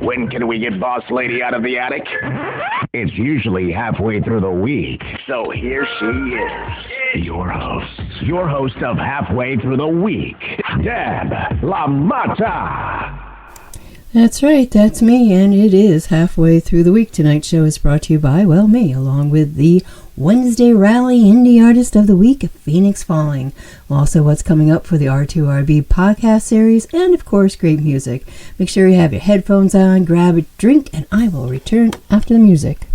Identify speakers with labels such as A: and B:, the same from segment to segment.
A: When can we get Boss Lady out of the attic? It's usually halfway through the week. So here she is. Your host of Halfway Through the Week, Deb LaMotta.
B: That's right, that's me, and it is halfway through the week. Tonight's show is brought to you by, well, me, along with the Wednesday Rally Indie Artist of the Week, Fenix Falling. Also, what's coming up for the R2RB podcast series, and of course, great music. Make sure you have your headphones on, grab a drink, and I will return after the music.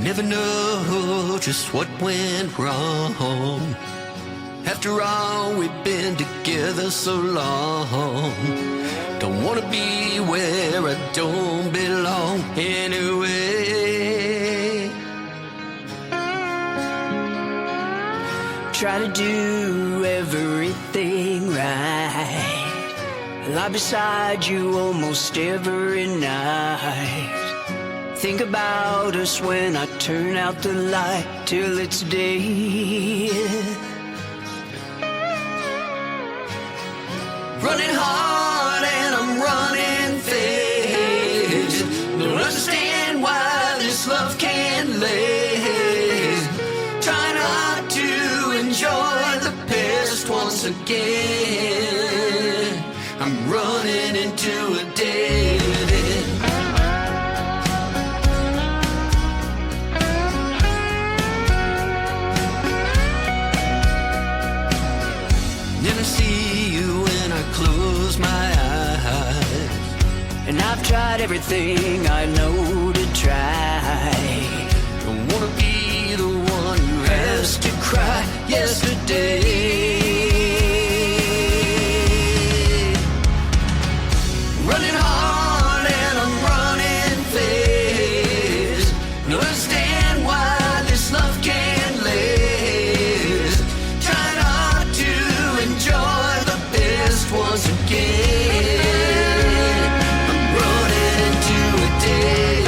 C: Never know just what went wrong. After all, we've been together so long. Don't wanna be where I don't belong anyway. Try to do everything right, lie beside you almost every night. Think about us when I turn out the light till it's day. Running hard and I'm running fast. Don't understand why this love can't last. Try not to enjoy the past once again. I'm running into a dead end. Then I see you when I close my eyes, and I've tried everything I know to try. Don't wanna be the one who has to cry yesterday. Running hard and I'm running fast. Don't understand why this love can't last. Try not to enjoy the best once again. I'm running into a dead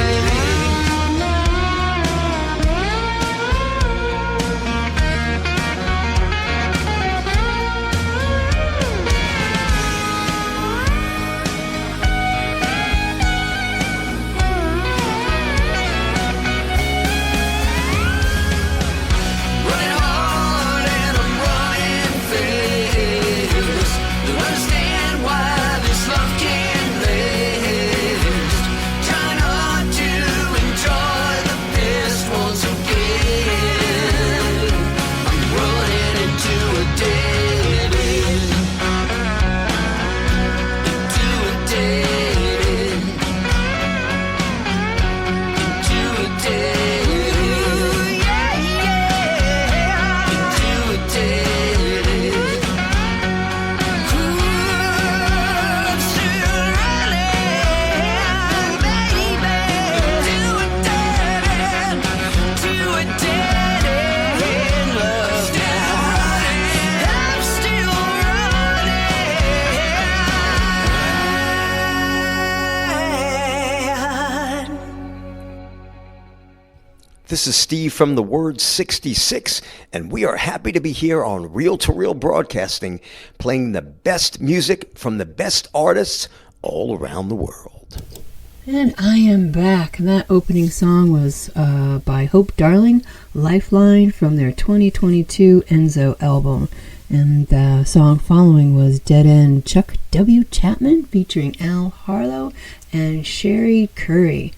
D: This is Steve from the Word 66, and we are happy to be here on Reel to Reel Broadcasting, playing the best music from the best artists all around the world.
B: And I am back. And that opening song was by Hope Darling, Lifeline, from their 2022 Enzo album. And the song following was Dead End, Chuck W. Chapman, featuring Al Harlow and Sherry Curry.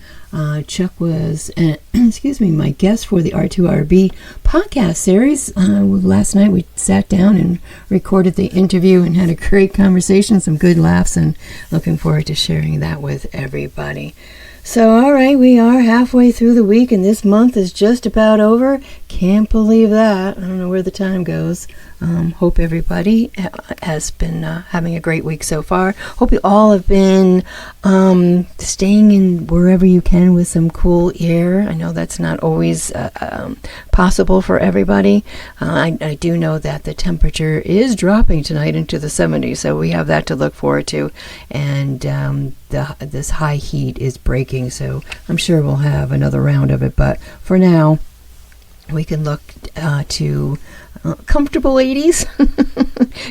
B: Chuck was, my guest for the R2RB podcast series. Last night we sat down and recorded the interview and had a great conversation, some good laughs, and looking forward to sharing that with everybody. So, all right, we are halfway through the week, and this month is just about over. Can't believe that. I don't know where the time goes. Hope everybody has been having a great week so far. Hope you all have been staying in wherever you can with some cool air. I know that's not always possible for everybody. I do know that the temperature is dropping tonight into the 70s, so we have that to look forward to. And this high heat is breaking, so I'm sure we'll have another round of it. But for now, we can look to comfortable 80s.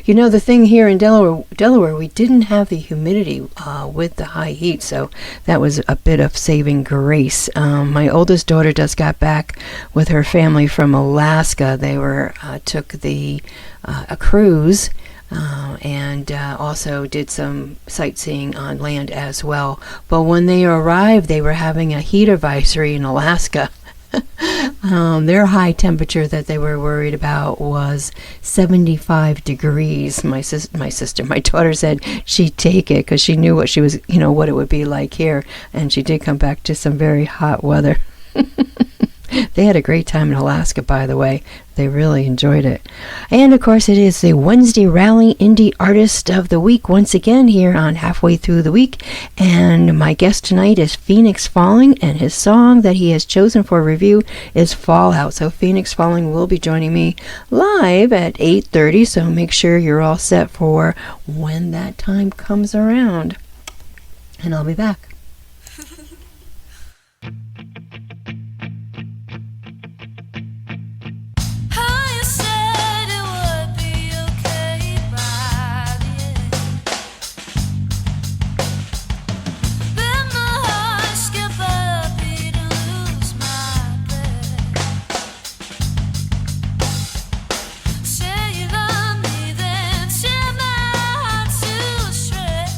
B: You know, the thing here in Delaware, we didn't have the humidity with the high heat, so that was a bit of saving grace. My oldest daughter just got back with her family from Alaska. They took a cruise and also did some sightseeing on land as well. But when they arrived, they were having a heat advisory in Alaska. Their high temperature that they were worried about was 75 degrees. My daughter said she'd take it because she knew what it would be like here, and she did come back to some very hot weather. They had a great time in Alaska, by the way. They really enjoyed it. And, of course, it is the Wednesday Rally Indie Artist of the Week once again here on Halfway Through the Week. And my guest tonight is Fenix Falling, and his song that he has chosen for review is Fallout. So Fenix Falling will be joining me live at 8:30, so make sure you're all set for when that time comes around. And I'll be back.
E: Say you love me, then tear my heart to shreds.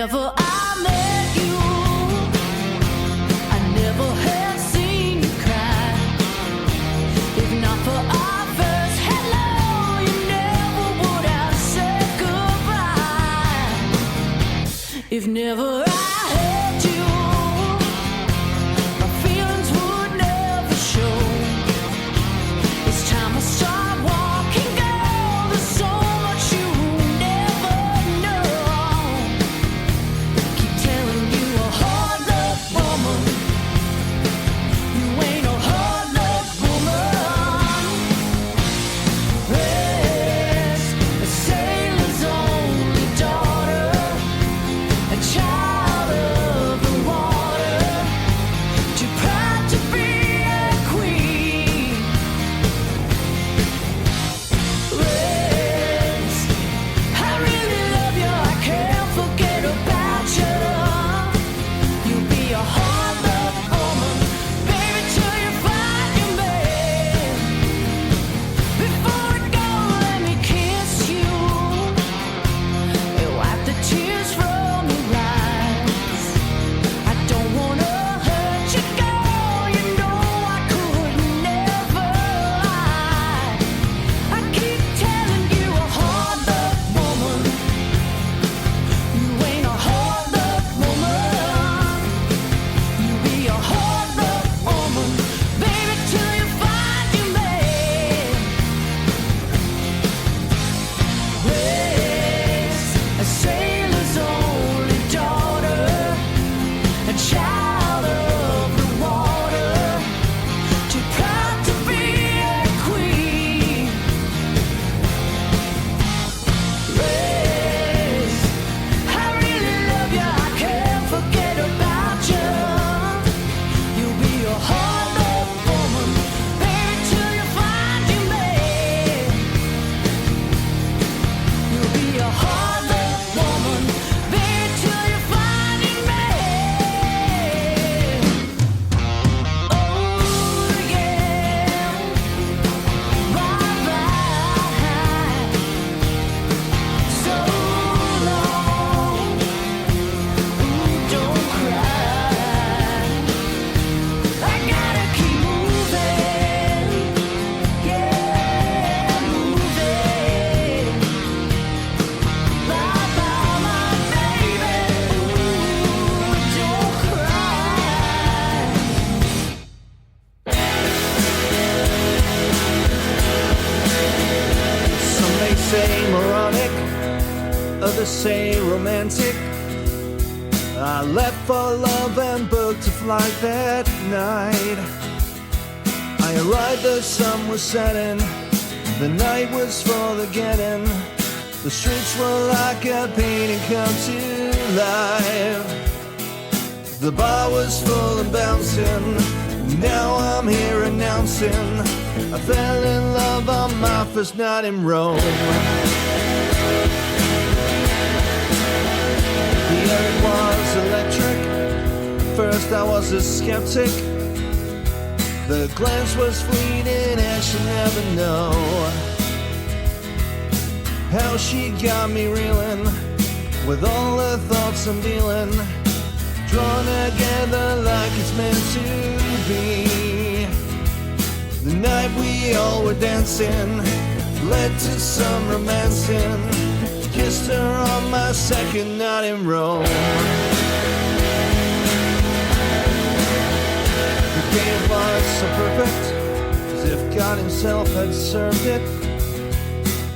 E: never I met you, I never have seen you cry. If not for our first hello, you never would have said goodbye. If never I had you, my feelings would never show. It's time I start walking, girl. There's so much you never know. Keep telling you a hard luck woman, you ain't a hard luck woman. Yes, a sailor's only daughter, a child of the water, too proud to be a queen. Yes, I really love you, I can't forget about you. You'll be a hard luck woman, baby, till you find your man. Before I go, let me kiss you and wipe the tears from your eyes. I don't wanna hurt you, girl, you know I could never lie. I keep telling you a hard luck woman, you ain't a hard luck woman. You be a hard luck woman, baby, till you find your man. Yes, a sailor's only daughter, a child of the water, too proud to be a queen. Yes, I really love you, I can't forget about you. You'll be a hard luck woman, baby, till you find your man. You'll be a hard luck woman, baby, till you find your man. Oh yeah, bye-bye. So long, ooh, don't cry. I gotta keep moving, yeah, moving. Bye-bye, my baby, ooh, don't cry.
F: Some may say moronic, others say romantic. I left for love and booked a flight that night. I arrived, the sun was setting, the night was for the getting. The streets were like a painting come to life. The bar was full and bouncing, now I'm here announcing I fell in love on my first night in Rome. The air was electric, first I was a skeptic. The glance was fleeting and she'll never know how she got me reeling with all the thoughts I'm dealing, drawn together like it's meant to be. The night we all were dancing led to some romancing. Kissed her on my second night in Rome. The day was so perfect, as if God himself had served it.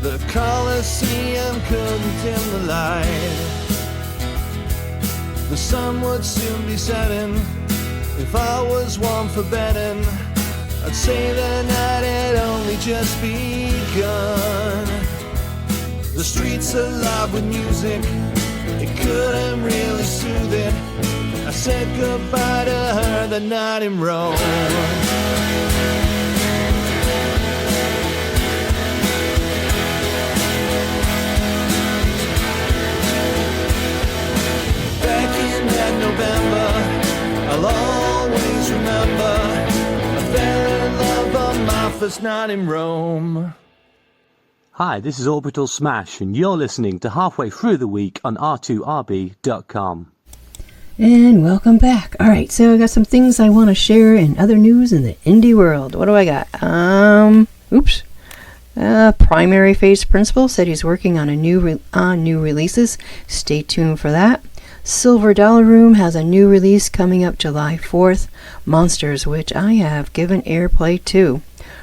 F: The Colosseum couldn't dim the light. The sun would soon be setting. If I was one for betting, I'd say the night had only just begun. The streets alive with music, it couldn't really soothe it. I said goodbye to her that night in Rome. Back in that November, I'll always remember I fell in love on my first night in Rome.
G: Hi, this is Orbital Smash, and you're listening to Halfway Through the Week on r2rb.com.
B: And welcome back. All right, so I got some things I want to share in other news in the indie world. What do I got? Primary Phase Principal said he's working on new releases. Stay tuned for that. Silver Dollar Room has a new release coming up July 4th. Monsters, which I have given airplay to.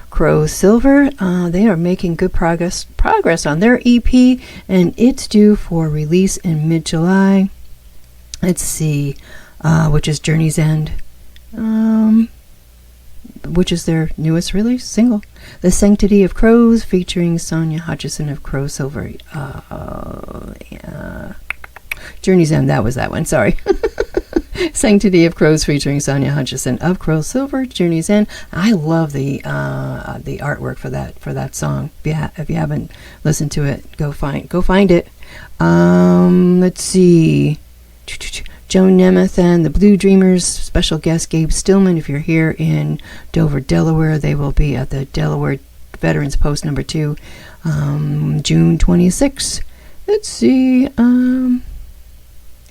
B: Crow Silver, they are making good progress on their EP, and it's due for release in mid-July. Let's see, which is Journey's End, which is their newest release single. The Sanctity of Crows, featuring Sonia Hutchison of Crow Silver. Journey's End, that was that one, sorry. Sanctity of Crows, featuring Sonia Hutchison of Crow Silver, Journey's End. I love the artwork for that song. If you haven't listened to it, go find it. Let's see. Joan Nemeth and the Blue Dreamers, special guest Gabe Stillman. If you're here in Dover, Delaware, they will be at the Delaware Veterans Post number 2, June 26th. Let's see.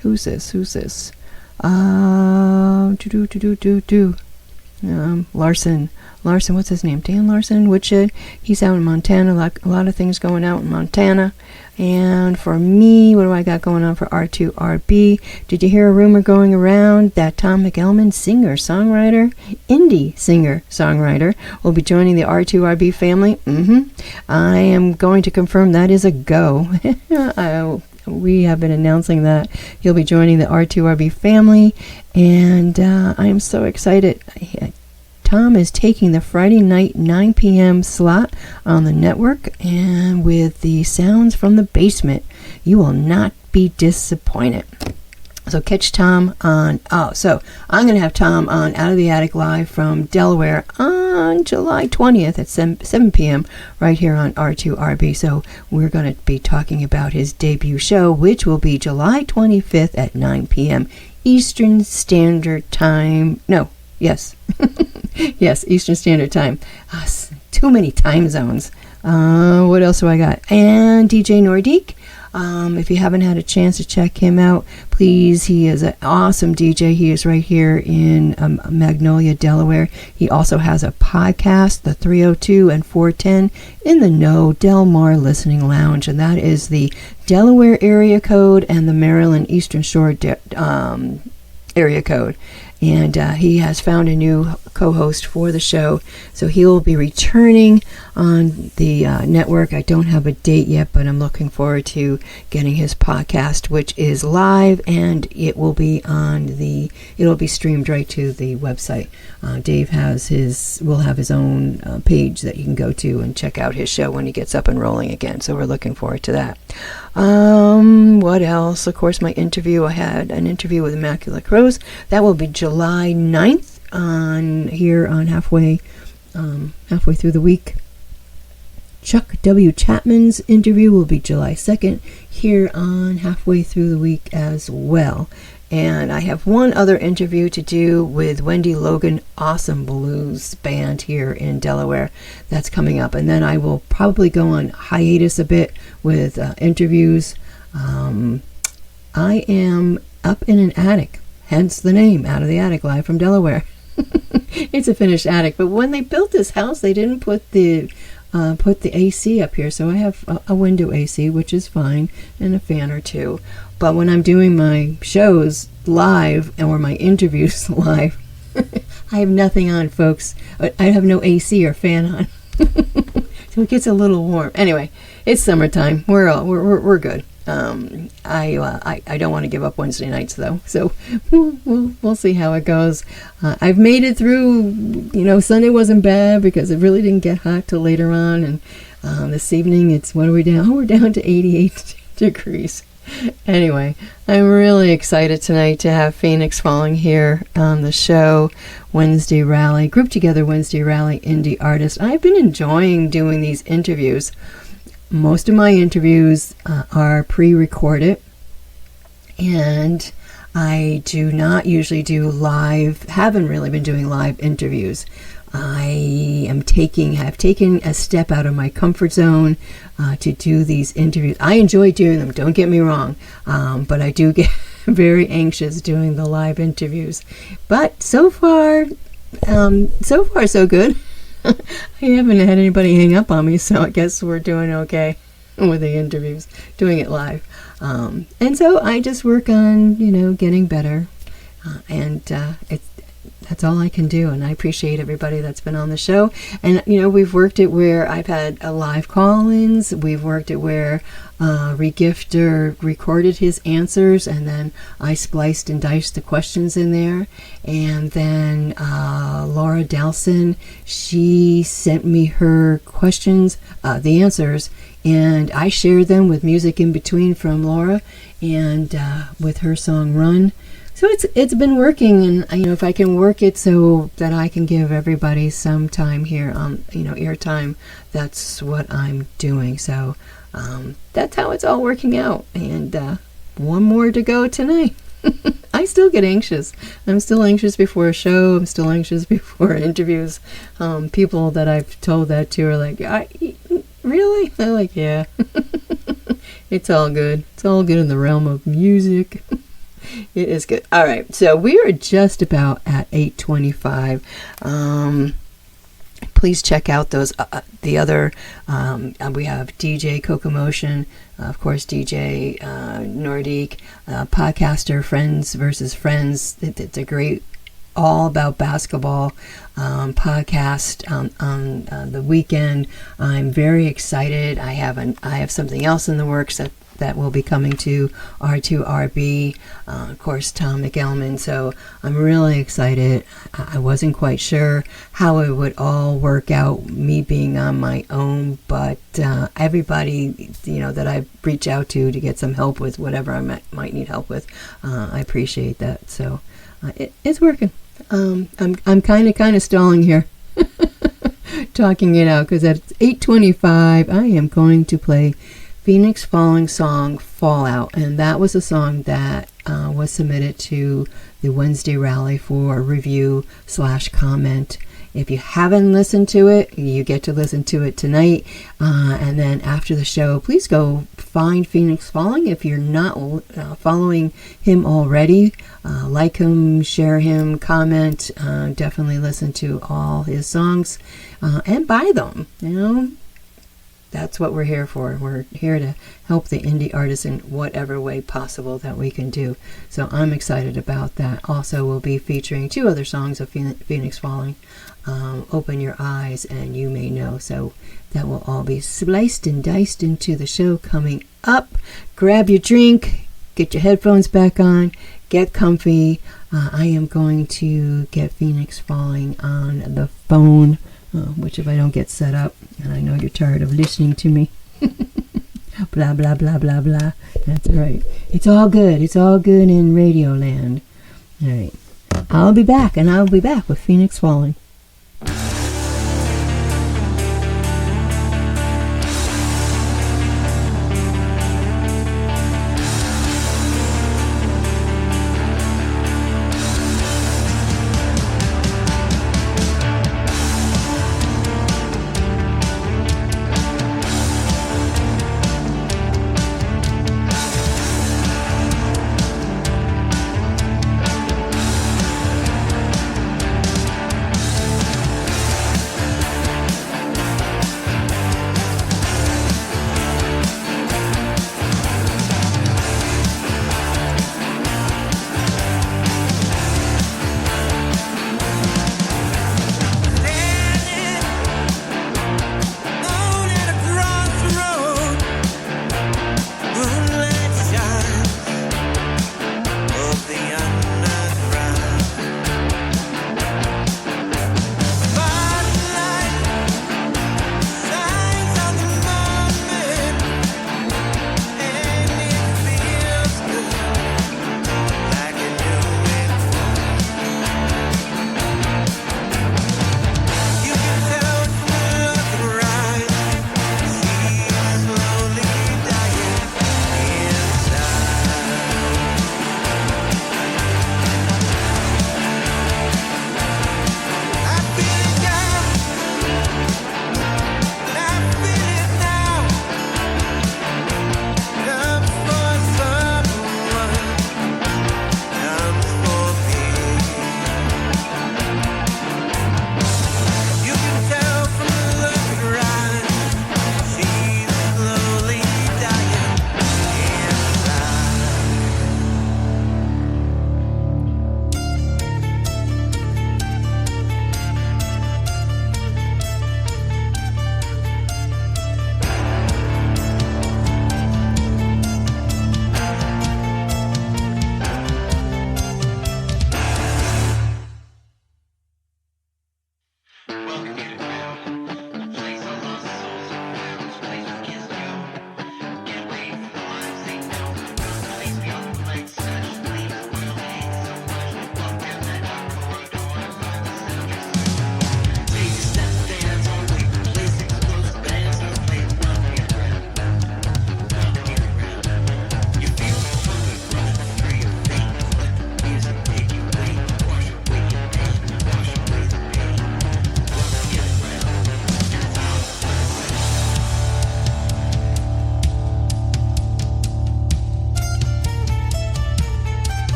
B: Who's this? Larson, what's his name? Dan Larson, Woodshed. He's out in Montana. A lot of things going out in Montana. And for me, what do I got going on for R2RB? Did you hear a rumor going around that Tom McElman, indie singer-songwriter, will be joining the R2RB family? I am going to confirm that is a go. We have been announcing that he'll be joining the R2RB family, and I am so excited. Tom is taking the Friday night 9 p.m. slot on the network, and with the sounds from the basement, you will not be disappointed. So catch Tom on, so I'm going to have Tom on Out of the Attic Live from Delaware on July 20th at 7 p.m. right here on R2RB. So we're going to be talking about his debut show, which will be July 25th at 9 p.m. Eastern Standard Time. Yes, Eastern Standard Time. Too many time zones. What else do I got? And DJ Nordique. If you haven't had a chance to check him out, please. He is an awesome DJ. He is right here in Magnolia, Delaware. He also has a podcast, the 302 and 410 in the No Del Mar Listening Lounge, and that is the Delaware area code and the Maryland Eastern Shore area code. And he has found a new co-host for the show, so he'll be returning on the network. I don't have a date yet, but I'm looking forward to getting his podcast, which is live, and it will be it'll be streamed right to the website. Dave will have his own page that you can go to and check out his show when he gets up and rolling again. So we're looking forward to that. What else? Of course, I had an interview with Immaculate Crows. That will be July 9th here on halfway through the week. Chuck W. Chapman's interview will be July 2nd here on halfway through the week as well. And I have one other interview to do with Wendy Logan, awesome blues band here in Delaware. That's coming up. And then I will probably go on hiatus a bit with interviews. I am up in an attic, hence the name, Out of the Attic, live from Delaware. It's a finished attic, but when they built this house, they didn't put the AC up here, so I have a window AC, which is fine, and a fan or two. But when I'm doing my shows live or my interviews live, I have nothing on, folks. I have no AC or fan on, so it gets a little warm. Anyway, it's summertime. We're good. I don't want to give up Wednesday nights though, so we'll see how it goes. I've made it through. Sunday wasn't bad because it really didn't get hot till later on, and this evening what are we down? We're down to 88 degrees. Anyway, I'm really excited tonight to have Fenix Falling here on the show. Wednesday Rally, Group Together Wednesday Rally indie artist. I've been enjoying doing these interviews. Most of my interviews are pre-recorded, and I do not usually do live, haven't really been doing live interviews. I have taken a step out of my comfort zone to do these interviews. I enjoy doing them, don't get me wrong, but I do get very anxious doing the live interviews. But so far so good. I haven't had anybody hang up on me, so I guess we're doing okay with the interviews, doing it live. And so I just work on, getting better. That's all I can do, and I appreciate everybody that's been on the show. And we've worked it where I've had a live call-ins. We've worked it where Regifter recorded his answers, and then I spliced and diced the questions in there. And then Laura Dalson, she sent me her questions, the answers, and I shared them with music in between from Laura, and with her song "Run." So it's been working, and if I can work it so that I can give everybody some time here on airtime, that's what I'm doing. So that's how it's all working out. And one more to go tonight. I still get anxious. I'm still anxious before a show. I'm still anxious before interviews. People that I've told that to are like, really? I'm like, yeah. It's all good. It's all good in the realm of music. It is good. All right, so we are just about at 8:25. Please check out those the other. We have DJ Cocomotion, of course, DJ Nordique, podcaster Friends versus Friends. It's a great, all about basketball podcast on the weekend. I'm very excited. I have something else in the works that will be coming to R2RB, of course, Tom McElman. So I'm really excited. I wasn't quite sure how it would all work out, me being on my own, but everybody, that I reach out to get some help with whatever I might need help with, I appreciate that. So it's working. I'm kind of stalling here. Talking it out, because at 8:25 I am going to play Fenix Falling song Fallout, and that was a song that was submitted to the Wednesday rally for review/comment. If you haven't listened to it, you get to listen to it tonight, and then after the show, please go find Fenix Falling. If you're not following him already, like him, share him, comment, definitely listen to all his songs, and buy them. That's what we're here for. We're here to help the indie artists in whatever way possible that we can do. So I'm excited about that. Also, we'll be featuring 2 other songs of Fenix Falling, Open Your Eyes and You May Know. So that will all be spliced and diced into the show coming up. Grab your drink, get your headphones back on, get comfy. I am going to get Fenix Falling on the phone, which if I don't get set up, and I know you're tired of listening to me, blah, blah, blah, blah, blah. That's all right. It's all good. It's all good in Radio Land. All right. I'll be back, and I'll be back with Fenix Falling.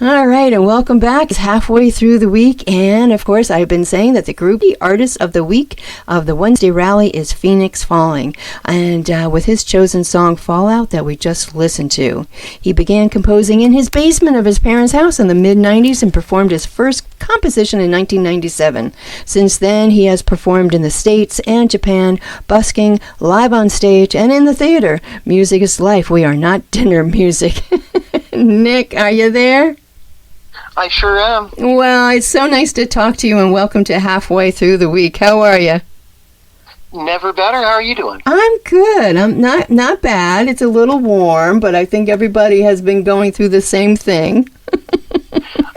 B: All right, and welcome back. It's halfway through the week, and of course, I've been saying that the groupie artist of the week of the Wednesday rally is Fenix Falling, and with his chosen song Fallout that we just listened to. He began composing in his basement of his parents' house in the mid-90s and performed his first composition in 1997. Since then, he has performed in the States and Japan, busking, live on stage, and in the theater. Music is life. We are not dinner music. Nick, are you there?
H: I sure am.
B: Well, it's so nice to talk to you, and welcome to Halfway Through the Week. How are you?
H: Never better. How are you doing?
B: I'm good. I'm not bad. It's a little warm, but I think everybody has been going through the same thing.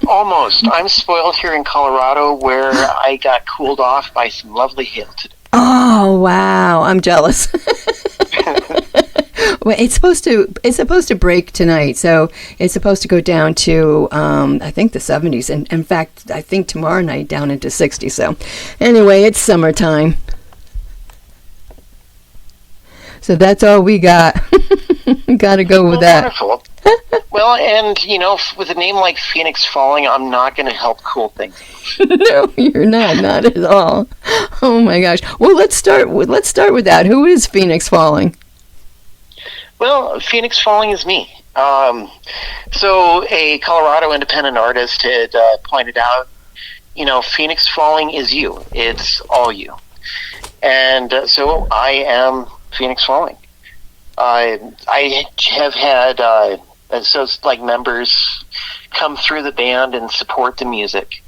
H: Almost. I'm spoiled here in Colorado, where I got cooled off by some lovely hail today.
B: Oh, wow. I'm jealous. Well, it's supposed to break tonight, so it's supposed to go down to I think the 70s, and in fact I think tomorrow night down into 60. So anyway, it's summertime, so that's all we got. Gotta go with that.
H: Wonderful. Well, and with a name like Fenix Falling, I'm not going to help cool things.
B: No, you're not at all. Oh my gosh. Well, let's start with that. Who is Fenix Falling?
H: Well, Fenix Falling is me. So a Colorado independent artist had pointed out, Fenix Falling is you. It's all you. And so I am Fenix Falling. I have had members come through the band and support the music,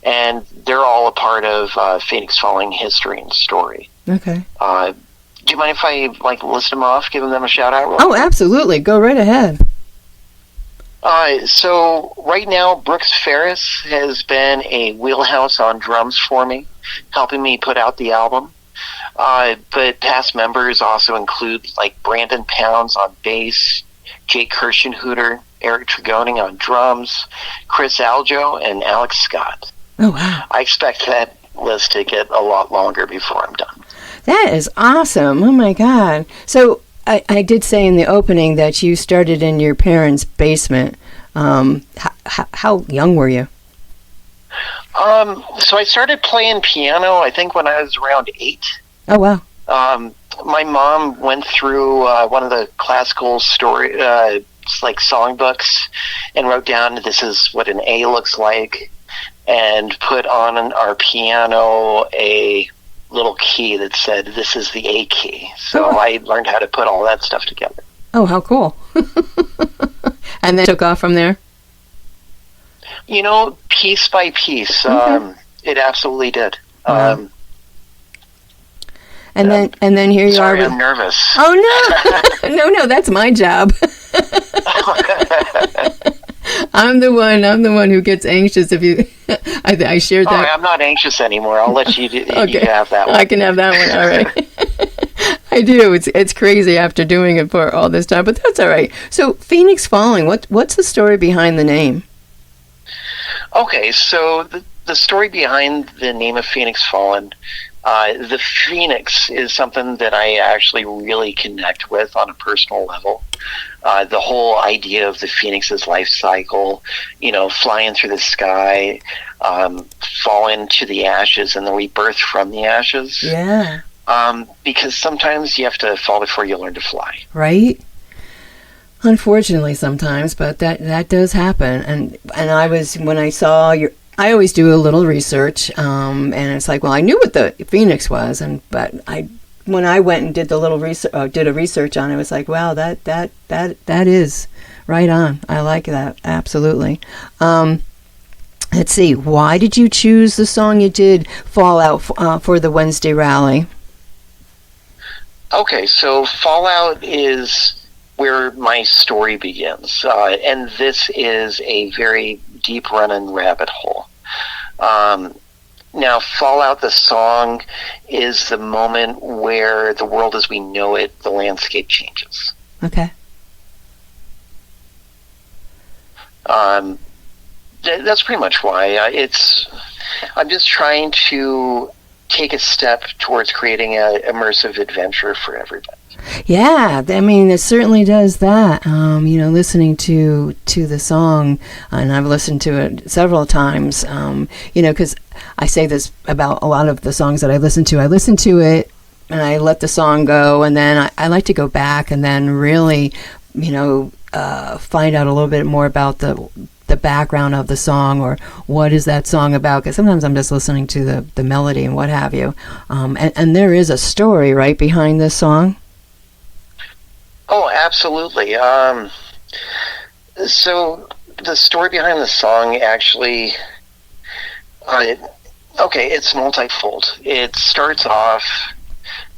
H: and they're all a part of Fenix Falling history and story.
B: Okay.
H: Do you mind if I list them off, giving them a shout out?
B: Oh, absolutely. Go right ahead.
H: So right now, Brooks Ferris has been a wheelhouse on drums for me, helping me put out the album. But past members also include Brandon Pounds on bass, Jake Kirshenhooter, Eric Trigoni on drums, Chris Aljo, and Alex Scott.
B: Oh, wow.
H: I expect that list to get a lot longer before I'm done.
B: That is awesome. Oh, my God. So I did say in the opening that you started in your parents' basement. How young were you?
H: So I started playing piano, I think, when I was around 8.
B: Oh, wow.
H: My mom went through one of the classical songbooks and wrote down, this is what an A looks like, and put on our piano a little key that said, this is the A key. So I learned how to put all that stuff together.
B: Oh, how cool. And then took off from there?
H: Piece by piece.
B: Okay.
H: It absolutely did.
B: Wow. And then here you
H: sorry,
B: are.
H: I'm nervous.
B: Oh, no. No, that's my job. I'm the one who gets anxious if you. I shared that.
H: All right, I'm not anxious anymore. I'll let you.
B: Okay.
H: You have that one.
B: I can have that one. All right. I do. It's crazy after doing it for all this time, but that's all right. So, Fenix Falling. What's the story behind the name?
H: Okay, so the story behind the name of Fenix Fallen, the Phoenix is something that I actually really connect with on a personal level. The whole idea of the Phoenix's life cycle, flying through the sky, falling to the ashes, and the rebirth from the ashes.
B: Yeah.
H: Because sometimes you have to fall before you learn to fly.
B: Right. Unfortunately, sometimes, but that does happen. And when I saw I always do a little research, and it's like, well, I knew what the Phoenix was, but when I went and did the little did a research on it, it was like, wow, that is right on. I like that absolutely. Let's see, why did you choose the song you did, Fallout, for the Wednesday rally?
H: Okay, so Fallout is where my story begins, and this is a very deep running rabbit hole. Now, Fallout, the song, is the moment where the world as we know it, the landscape changes.
B: Okay.
H: That's pretty much why. I'm just trying to take a step towards creating an immersive adventure for everybody.
B: Yeah, I mean, it certainly does that. Listening to the song, and I've listened to it several times. Because I say this about a lot of the songs that I listen to. I listen to it, and I let the song go, and then I like to go back and then really, find out a little bit more about the background of the song, or what is that song about, because sometimes I'm just listening to the melody and what have you. And there is a story right behind this song.
H: Oh, absolutely. So the story behind the song actually, it's multifold. It starts off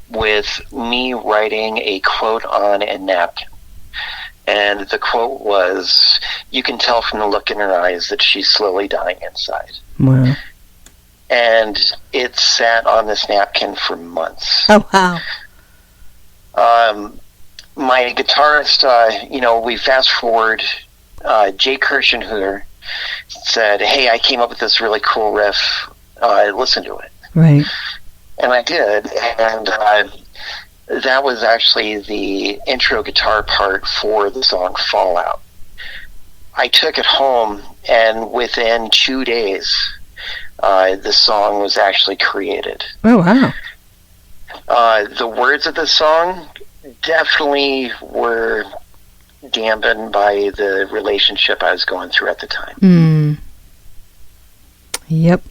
H: with me writing a quote on a napkin. And the quote was, "You can tell from the look in her eyes that she's slowly dying inside."
B: Wow.
H: And it sat on this napkin for months.
B: Oh, wow.
H: My guitarist, we fast forward, Jay Kirshenhuter said, "Hey, I came up with this really cool riff. Listen to it."
B: Right.
H: And I did. And that was actually the intro guitar part for the song Fallout. I took it home, and within 2 days, the song was actually created.
B: Oh, wow.
H: The words of the song definitely were dampened by the relationship I was going through at the time.
B: Yep,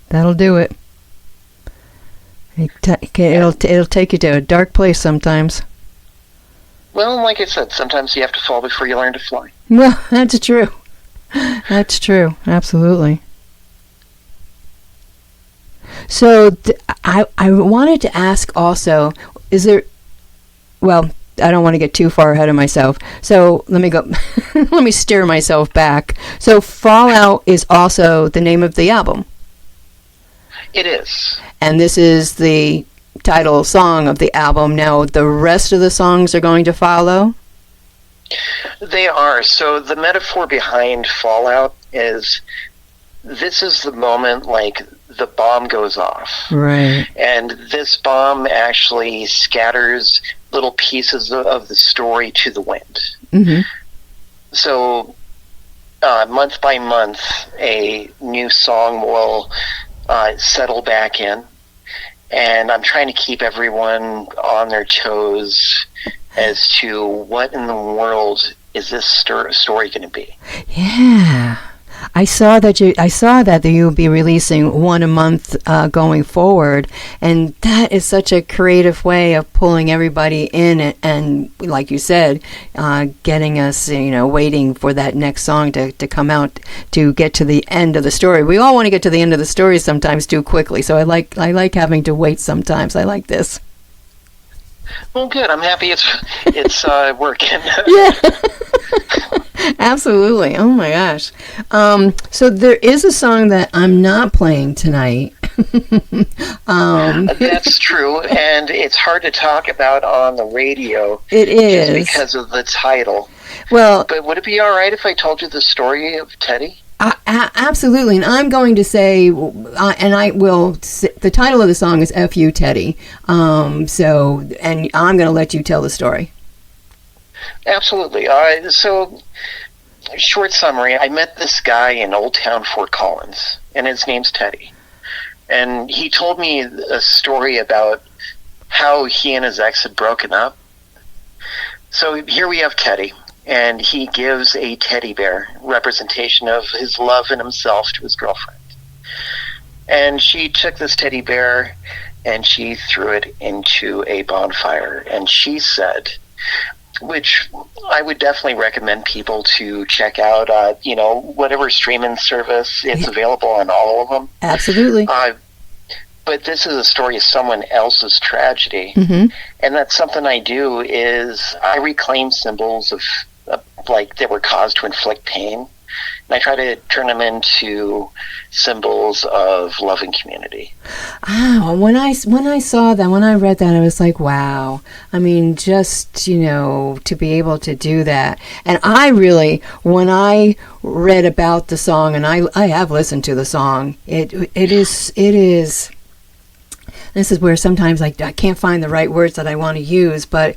B: that'll do it. It'll take you to a dark place sometimes.
H: Well, like I said, sometimes you have to fall before you learn to fly.
B: Well, that's true. That's true. Absolutely. So I wanted to ask also, is there... Well, I don't want to get too far ahead of myself. So let me go. Let me steer myself back. So Fallout is also the name of the album.
H: It is.
B: And this is the title song of the album. Now, the rest of the songs are going to follow?
H: They are. So the metaphor behind Fallout is, this is the moment, like, the bomb goes off.
B: Right.
H: And this bomb actually scatters little pieces of the story to the wind.
B: Mm-hmm.
H: So month by month, a new song will settle back in. And I'm trying to keep everyone on their toes as to what in the world is this story going to be.
B: Yeah. I saw that you'll be releasing one a month going forward, and that is such a creative way of pulling everybody in, and like you said, getting us, waiting for that next song to come out to get to the end of the story. We all want to get to the end of the story sometimes too quickly, so I like having to wait sometimes. I like this.
H: Well, good. I'm happy it's working.
B: Yeah. Absolutely. Oh my gosh. So there is a song that I'm not playing tonight.
H: That's true, and it's hard to talk about on the radio.
B: It is.
H: Just because of the title.
B: Well,
H: but would it be all right if I told you the story of Teddy?
B: Absolutely, and I'm going to say, and I will. The title of the song is "F.U. Teddy." So, and I'm going to let you tell the story.
H: Absolutely. So, short summary: I met this guy in Old Town Fort Collins, and his name's Teddy, and he told me a story about how he and his ex had broken up. So here we have Teddy. And he gives a teddy bear representation of his love and himself to his girlfriend. And she took this teddy bear and she threw it into a bonfire. And she said, which I would definitely recommend people to check out, whatever streaming service, it's available on all of them.
B: Absolutely.
H: But this is a story of someone else's tragedy.
B: Mm-hmm.
H: And that's something I do is I reclaim symbols of like that were caused to inflict pain, and I try to turn them into symbols of love and community.
B: Oh, when I saw that, when I read that, I was like, wow. I mean, just, to be able to do that. And I really, when I read about the song, and I have listened to the song, it is this is where sometimes I can't find the right words that I want to use, but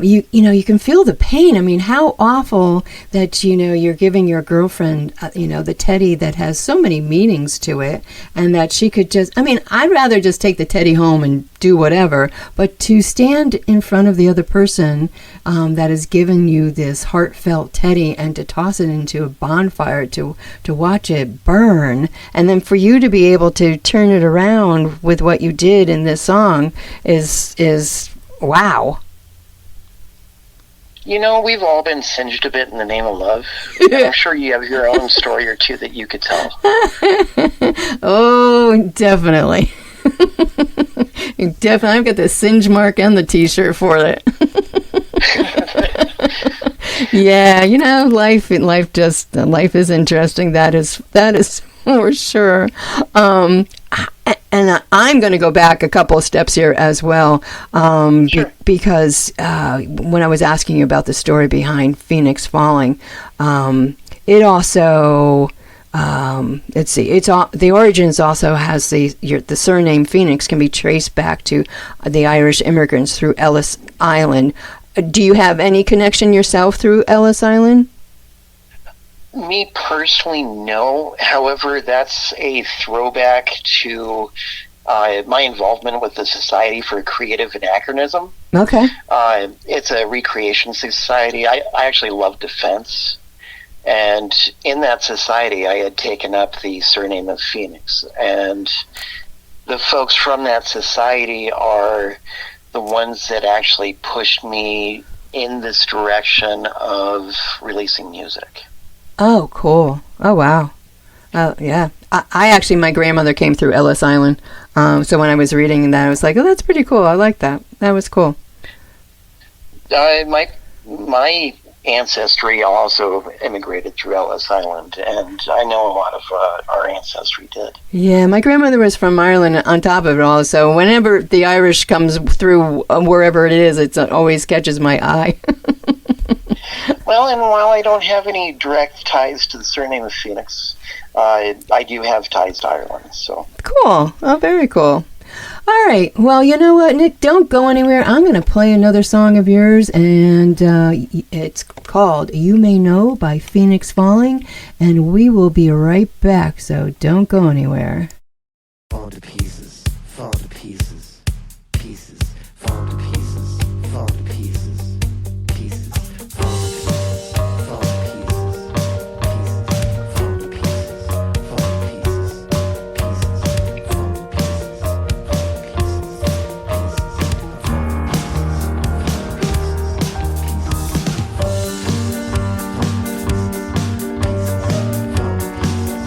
B: you know, you can feel the pain. I mean, how awful that, you know, you're giving your girlfriend, you know, the teddy that has so many meanings to it, and that she could just, I mean, I'd rather just take the teddy home and do whatever, but to stand in front of the other person that has given you this heartfelt teddy and to toss it into a bonfire to watch it burn, and then for you to be able to turn it around with what you did in this song is wow.
H: You know, we've all been singed a bit in the name of love. I'm sure you have your own story or two that you could tell.
B: Oh, definitely. Definitely. I've got the singe mark and the t-shirt for it. Yeah, you know, life is interesting. That is for sure. And I'm going to go back a couple of steps here as well,
H: Sure.
B: Because when I was asking you about the story behind Fenix Falling, it also, let's see, the origins also has the surname Fenix can be traced back to the Irish immigrants through Ellis Island. Do you have any connection yourself through Ellis Island?
H: Me personally, no. However, that's a throwback to my involvement with the Society for Creative Anachronism.
B: Okay.
H: It's a recreation society. I actually love defense. And in that society, I had taken up the surname of Fenix. And the folks from that society are the ones that actually pushed me in this direction of releasing music.
B: Oh, cool. Oh, wow. Yeah. I actually, my grandmother came through Ellis Island. So when I was reading that, I was like, oh, that's pretty cool. I like that. That was cool.
H: My ancestry also immigrated through Ellis Island, and I know a lot of our ancestry did.
B: Yeah, my grandmother was from Ireland on top of it all. So whenever the Irish comes through wherever it is, it always catches my eye.
H: Well, and while I don't have any direct ties to the surname of Fenix, I do have ties to Ireland. So
B: Cool. Oh, very cool. All right. Well, you know what, Nick? Don't go anywhere. I'm going to play another song of yours, and it's called You May Know by Fenix Falling, and we will be right back, so don't go anywhere.
I: Fall to pieces, fall to pieces, pieces, fall to pieces, fall to pieces, pieces, fall to pieces, fall to pieces, pieces, fall to pieces, fall to pieces, pieces, fall to pieces, fall to pieces, pieces,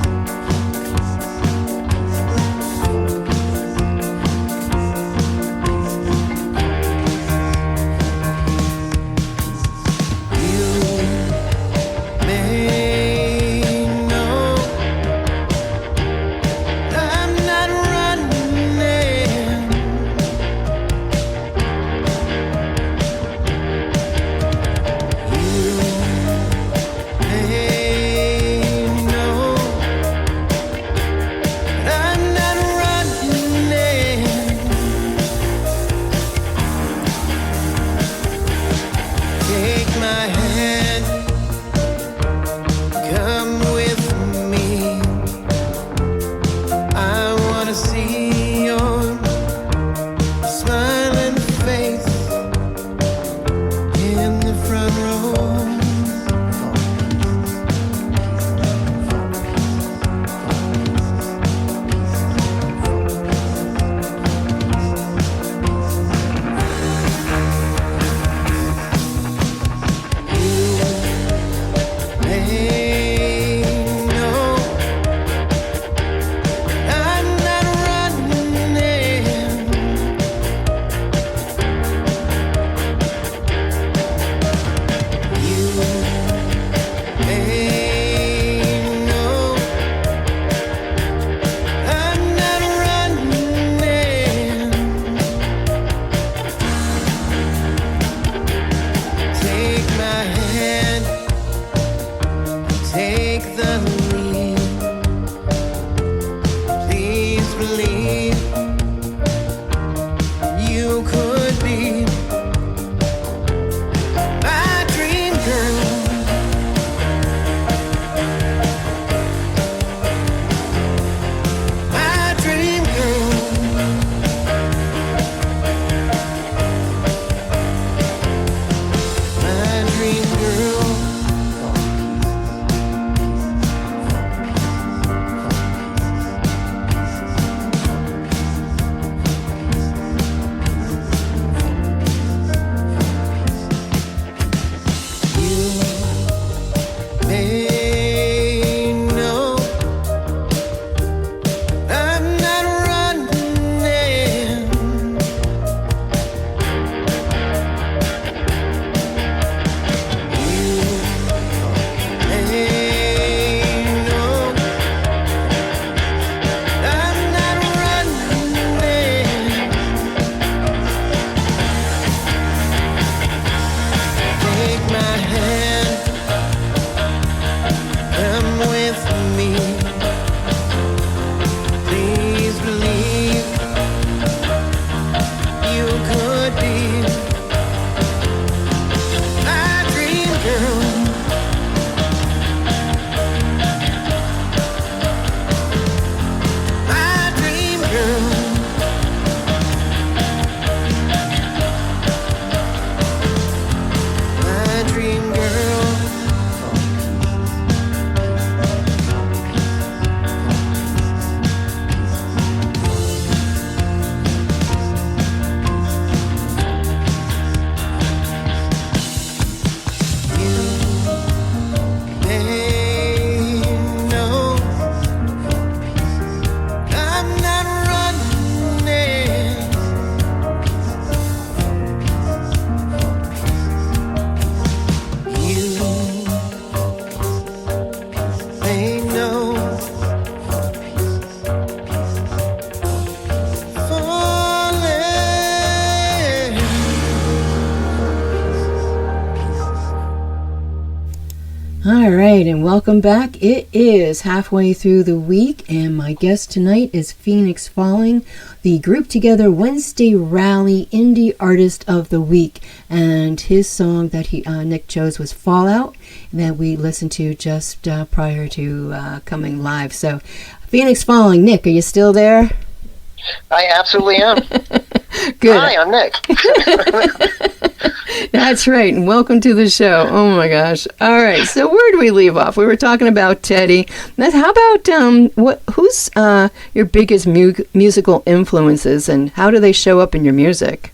B: All right, and welcome back. It is halfway through the week, and my guest tonight is Fenix Falling, the group together Wednesday Rally Indie Artist of the Week. And his song that Nick chose was Fallout, that we listened to just prior to coming live. So, Fenix Falling, Nick, are you still there?
H: I absolutely am.
B: Good.
H: Hi, I'm Nick.
B: That's right, and welcome to the show. Oh my gosh! All right, so where do we leave off? We were talking about Teddy. How about who's your biggest musical influences, and how do they show up in your music?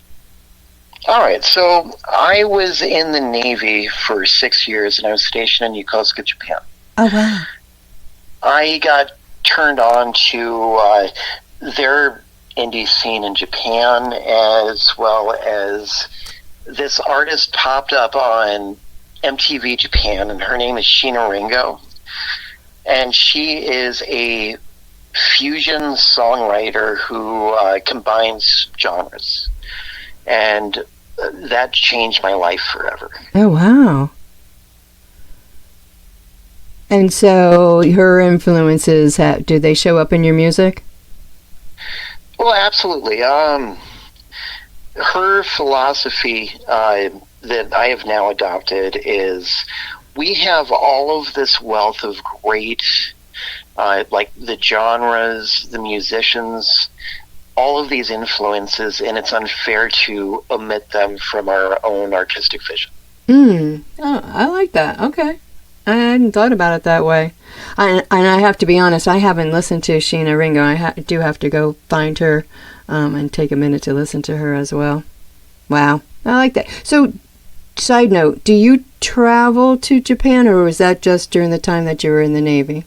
H: All right, so I was in the Navy for 6 years, and I was stationed in Yokosuka, Japan.
B: Oh wow!
H: I got turned on to their indie scene in Japan, as well as this artist popped up on MTV Japan, and her name is Sheena Ringo, and she is a fusion songwriter who combines genres, and that changed my life forever.
B: Oh wow! And so her influences, do they show up in your music?
H: Well, absolutely. Her philosophy that I have now adopted is we have all of this wealth of great, like the genres, the musicians, all of these influences, and it's unfair to omit them from our own artistic vision.
B: Oh, I like that. Okay. I hadn't thought about it that way. And I have to be honest, I haven't listened to Sheena Ringo. I do have to go find her and take a minute to listen to her as well. Wow, I like that. So, side note, do you travel to Japan, or was that just during the time that you were in the Navy?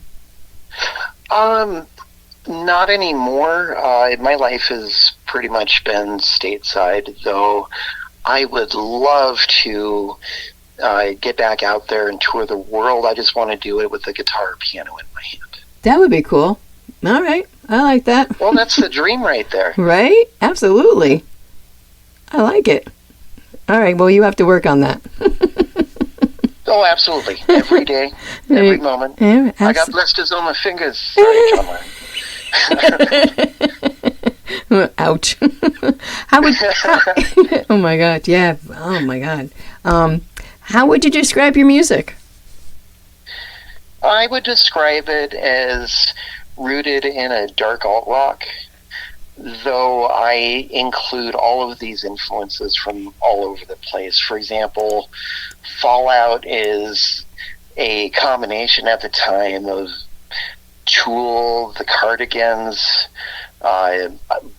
H: Not anymore. My life has pretty much been stateside, though I would love to get back out there and tour the world. I just want to do it with a guitar or piano in my hand.
B: That would be cool. All right, I like that.
H: Well, that's the dream right there.
B: Right? Absolutely. I like it. All right, well, you have to work on that.
H: Oh, absolutely. Every day, every moment.
B: Yeah,
H: I got blisters on my fingers. Sorry, John Lennon.
B: Ouch. Oh my God, yeah. Oh my God. How would you describe your music?
H: I would describe it as rooted in a dark alt rock, though I include all of these influences from all over the place. For example, Fallout is a combination at the time of Tool, the Cardigans,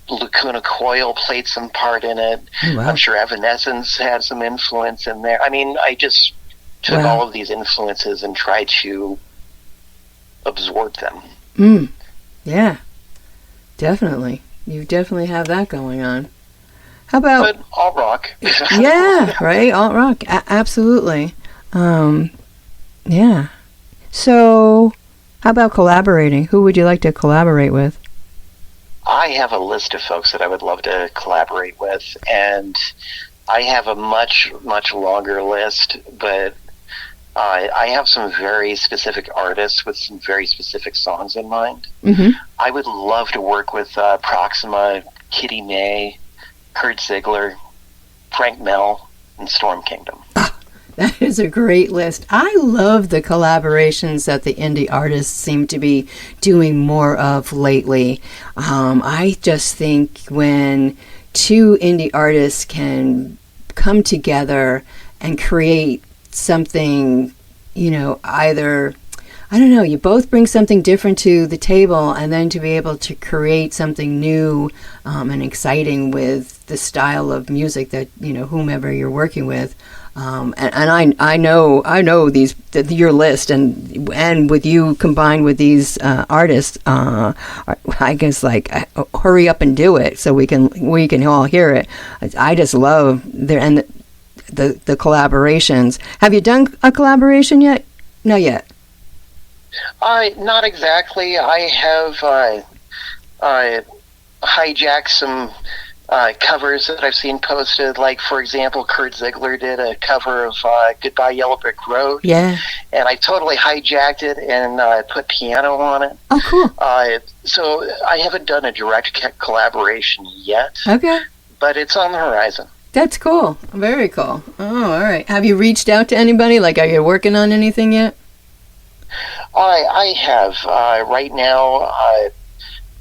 H: Lacuna Coil played some part in it.
B: Oh, wow.
H: I'm sure Evanescence had some influence in there. I mean, I just took all of these influences and tried to absorb them.
B: Yeah, definitely. You definitely have that going on. How about...
H: But alt rock.
B: Yeah, right? Alt rock. Absolutely. Yeah. So, how about collaborating? Who would you like to collaborate with?
H: I have a list of folks that I would love to collaborate with, and I have a much, much longer list, but I have some very specific artists with some very specific songs in mind.
B: Mm-hmm.
H: I would love to work with Proxima, Kitty May, Kurt Ziegler, Frank Mell, and Storm Kingdom.
B: That is a great list. I love the collaborations that the indie artists seem to be doing more of lately. I just think when two indie artists can come together and create something, either, I don't know, you both bring something different to the table, and then to be able to create something new and exciting with the style of music that, whomever you're working with. And I know your list, and with you combined with these artists, I guess hurry up and do it so we can all hear it. I just love the collaborations. Have you done a collaboration yet? Not yet.
H: Not exactly. I have hijacked some covers that I've seen posted. Like, for example, Kurt Ziegler did a cover of Goodbye Yellow Brick Road.
B: Yeah.
H: And I totally hijacked it and put piano on it.
B: Oh, cool.
H: So I haven't done a direct collaboration yet,
B: Okay.
H: but it's on the horizon.
B: That's cool. Very cool. Oh, all right. Have you reached out to anybody? Like, are you working on anything yet?
H: I have. Right now,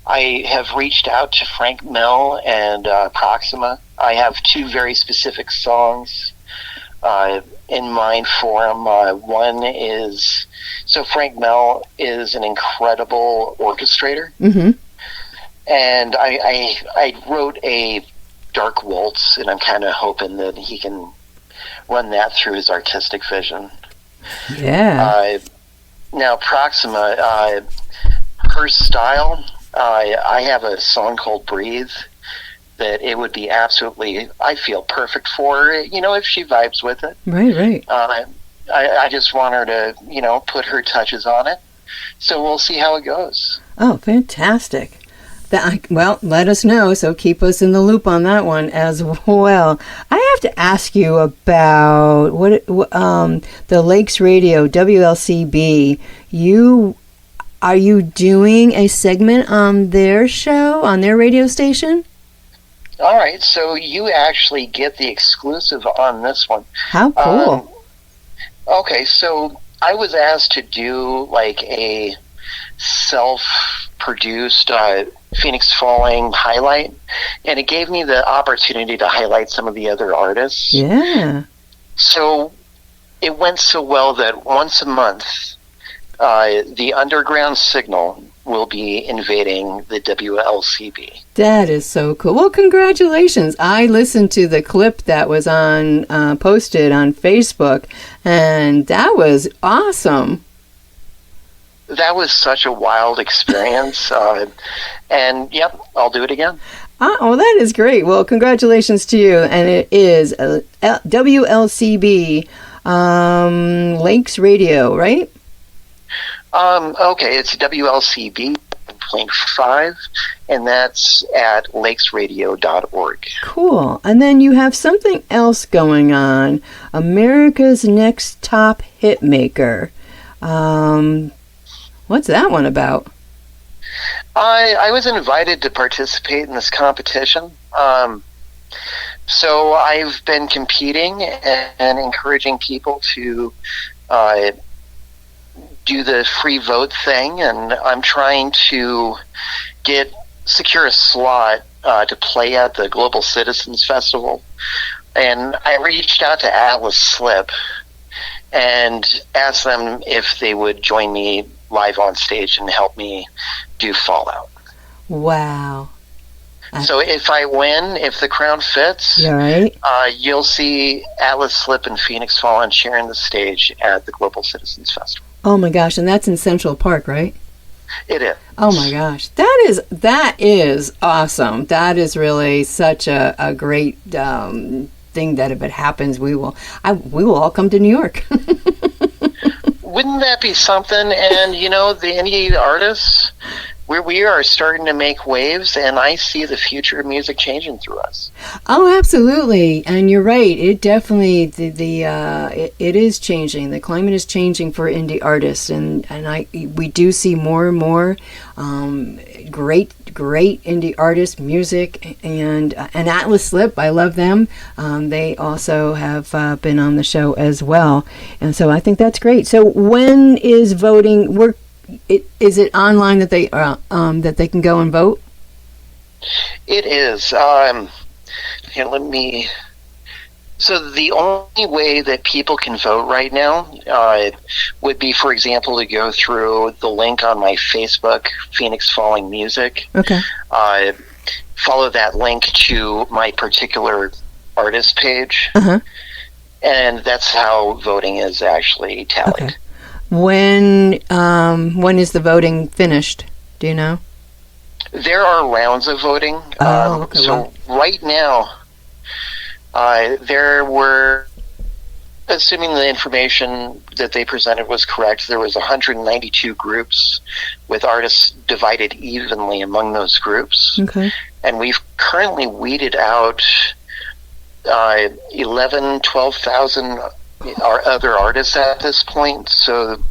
H: I have reached out to Frank Mel and Proxima. I have two very specific songs in mind for them. One is, so Frank Mel is an incredible orchestrator.
B: Mm-hmm.
H: And I wrote a dark waltz, and I'm kind of hoping that he can run that through his artistic vision.
B: Yeah.
H: Now, Proxima, her style, I have a song called Breathe that it would be absolutely, I feel, perfect for her, if she vibes with it.
B: Right.
H: I just want her to, put her touches on it. So we'll see how it goes.
B: Oh, fantastic. Well, let us know, so keep us in the loop on that one as well. I have to ask you about the Lakes Radio, WLCB. Are you doing a segment on their show, on their radio station?
H: All right, so you actually get the exclusive on this one.
B: How cool.
H: Okay, so I was asked to do like a self-produced Phoenix Falling highlight, and it gave me the opportunity to highlight some of the other artists.
B: Yeah.
H: So it went so well that once a month, the underground signal will be invading the WLCB.
B: That is so cool. Well, congratulations. I listened to the clip that was posted on Facebook, and that was awesome.
H: That was such a wild experience, and yep, I'll do it again.
B: Oh, that is great. Well, congratulations to you, and it is WLCB Lakes Radio, right?
H: Okay, it's WLCB 5, and that's at lakesradio.org.
B: Cool. And then you have something else going on, America's Next Top Hitmaker. What's that one about?
H: I was invited to participate in this competition. So I've been competing and encouraging people to do the free vote thing, and I'm trying to secure a slot to play at the Global Citizens Festival. And I reached out to Atlas Slip and asked them if they would join me live on stage and help me do Fallout.
B: Wow.
H: So if I win, if the crown fits,
B: Yeah, right.
H: You'll see Atlas Slip and Phoenix Fallen sharing the stage at the Global Citizens Festival.
B: Oh my gosh, and that's in Central Park, right?
H: It is.
B: Oh my gosh, that is awesome. That is really such a great thing that if it happens, we will all come to New York.
H: Wouldn't that be something? And the indie artists, we are starting to make waves, and I see the future of music changing through us.
B: Oh, absolutely, and you're right. It definitely it is changing. The climate is changing for indie artists, and we do see more and more great indie artists, music, and Atlas Slip. I love them. They also have been on the show as well, and so I think that's great. So when is voting? Is it online that they can go and vote?
H: It is. So the only way that people can vote right now would be, for example, to go through the link on my Facebook, Phoenix Falling Music.
B: Okay.
H: Follow that link to my particular artist page, and that's how voting is actually tallied.
B: Okay. When is the voting finished? Do you know?
H: There are rounds of voting.
B: Okay,
H: so right now, there were, assuming the information that they presented was correct, there was 192 groups with artists divided evenly among those groups.
B: Okay.
H: and we've currently weeded out 12,000 our other artists at this point. So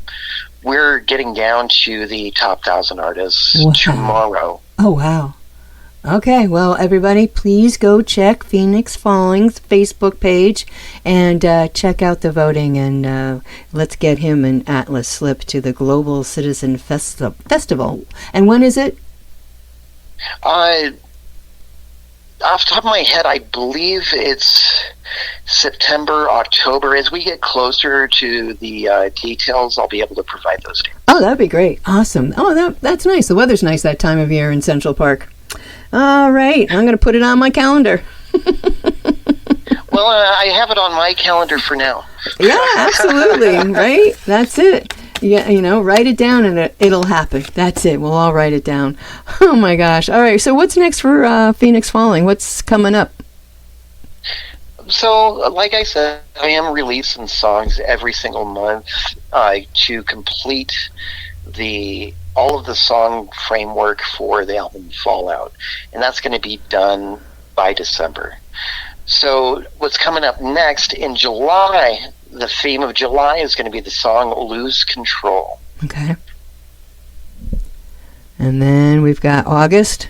H: we're getting down to the top 1,000 artists tomorrow.
B: Oh, wow. Okay, well, everybody, please go check Phoenix Falling's Facebook page and check out the voting, and let's get him an Atlas slip to the Global Citizen Festival. And when is it?
H: Off the top of my head, I believe it's September, October. As we get closer to the details, I'll be able to provide those dates.
B: Oh, that'd be great. Awesome. Oh, that's nice. The weather's nice that time of year in Central Park. All right, I'm going to put it on my calendar.
H: Well, I have it on my calendar for now.
B: Yeah, absolutely, right? That's it. Yeah, write it down and it'll happen. That's it. We'll all write it down. Oh my gosh. All right, so what's next for Phoenix Falling? What's coming up?
H: So, like I said, I am releasing songs every single month to complete all of the song framework for the album Fallout, and that's going to be done by December. So what's coming up next in July, the theme of July is going to be the song Lose Control.
B: Okay. And then we've got August.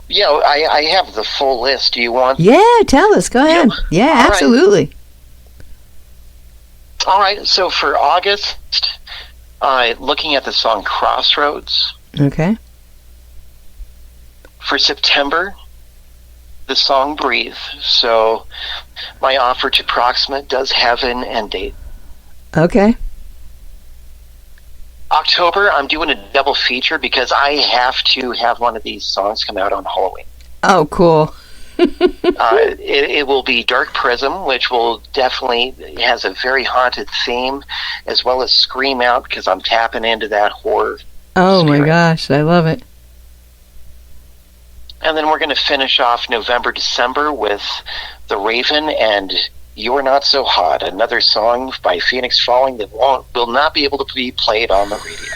H: Yeah, I have the full list. Do you want?
B: Yeah, tell us. Go ahead. Yeah,
H: All
B: absolutely.
H: Right. All right, so for August, looking at the song Crossroads.
B: Okay.
H: For September, the song Breathe. So my offer to Proximate does have an end date.
B: Okay.
H: October, I'm doing a double feature because I have to have one of these songs come out on Halloween.
B: Oh, cool.
H: It will be Dark Prism, which will definitely has a very haunted theme, as well as Scream Out, because I'm tapping into that horror.
B: Oh
H: spirit.
B: my gosh, I love it.
H: And then we're going to finish off November, December with The Raven and You're Not So Hot, another song by Phoenix Falling that will not be able to be played on the radio.